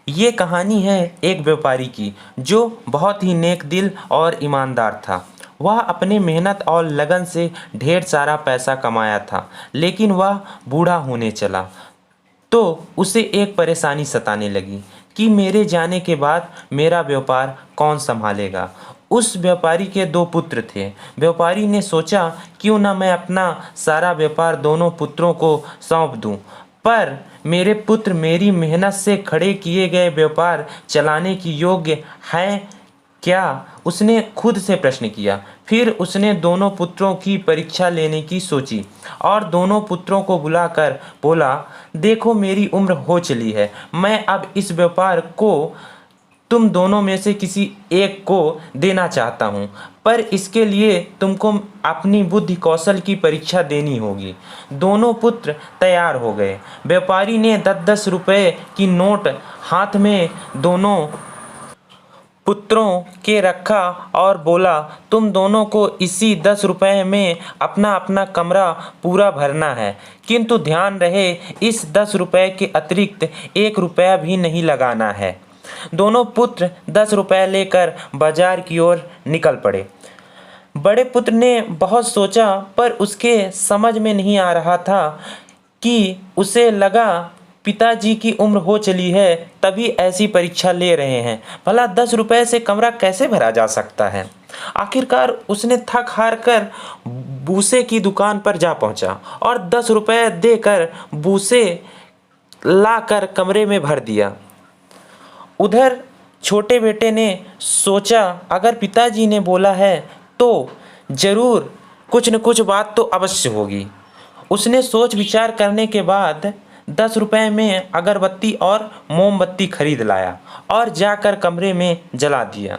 ये कहानी है एक व्यापारी की जो बहुत ही नेक दिल और ईमानदार था। वह अपने मेहनत और लगन से ढेर सारा पैसा कमाया था, लेकिन वह बूढ़ा होने चला तो उसे एक परेशानी सताने लगी कि मेरे जाने के बाद मेरा व्यापार कौन संभालेगा। उस व्यापारी के दो पुत्र थे। व्यापारी ने सोचा क्यों ना मैं अपना सारा व्यापार दोनों पुत्रों को सौंप दूं, पर मेरे पुत्र मेरी मेहनत से खड़े किए गए व्यापार चलाने की योग्य हैं क्या? उसने खुद से प्रश्न किया। फिर उसने दोनों पुत्रों की परीक्षा लेने की सोची और दोनों पुत्रों को बुलाकर बोला, देखो मेरी उम्र हो चली है, मैं अब इस व्यापार को तुम दोनों में से किसी एक को देना चाहता हूँ, पर इसके लिए तुमको अपनी बुद्धि कौशल की परीक्षा देनी होगी। दोनों पुत्र तैयार हो गए। व्यापारी ने 10-10 रुपए की नोट हाथ में दोनों पुत्रों के रखा और बोला, तुम दोनों को इसी 10 रुपए में अपना अपना कमरा पूरा भरना है, किंतु ध्यान रहे इस 10 रुपए के अतिरिक्त 1 रुपया भी नहीं लगाना है। दोनों पुत्र 10 रुपए लेकर बाजार की ओर निकल पड़े। बड़े पुत्र ने बहुत सोचा, पर उसके समझ में नहीं आ रहा था कि उसे लगा पिताजी की उम्र हो चली है तभी ऐसी परीक्षा ले रहे हैं, भला 10 रुपए से कमरा कैसे भरा जा सकता है। आखिरकार उसने थक हार कर बूसे की दुकान पर जा पहुंचा और 10 रुपए देकर बूसे लाकर कमरे में भर दिया। उधर छोटे बेटे ने सोचा, अगर पिताजी ने बोला है तो जरूर कुछ न कुछ बात तो अवश्य होगी। उसने सोच विचार करने के बाद 10 रुपए में अगरबत्ती और मोमबत्ती खरीद लाया और जाकर कमरे में जला दिया।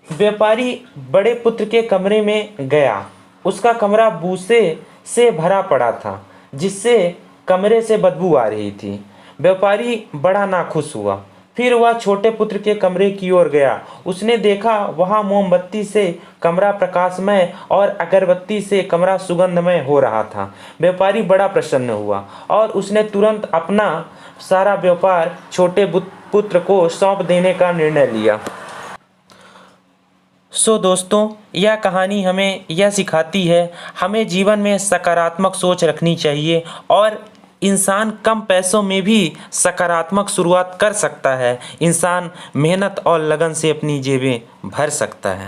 व्यापारी बड़े पुत्र के कमरे में गया। उसका कमरा बूसे से भरा पड़ा था, जिससे कमरे से बदबू आ रही थी। व्यापारी बड़ा नाखुश हुआ। फिर वह छोटे पुत्र के कमरे की ओर गया। उसने देखा वहाँ मोमबत्ती से कमरा प्रकाशमय और अगरबत्ती से कमरा सुगंधमय हो रहा था। व्यापारी बड़ा प्रसन्न हुआ और उसने तुरंत अपना सारा व्यापार छोटे पुत्र को सौंप देने का निर्णय लिया। दोस्तों, यह कहानी हमें यह सिखाती है, हमें जीवन में सकारात्मक सोच रखनी चाहिए और इंसान कम पैसों में भी सकारात्मक शुरुआत कर सकता है। इंसान मेहनत और लगन से अपनी जेबें भर सकता है।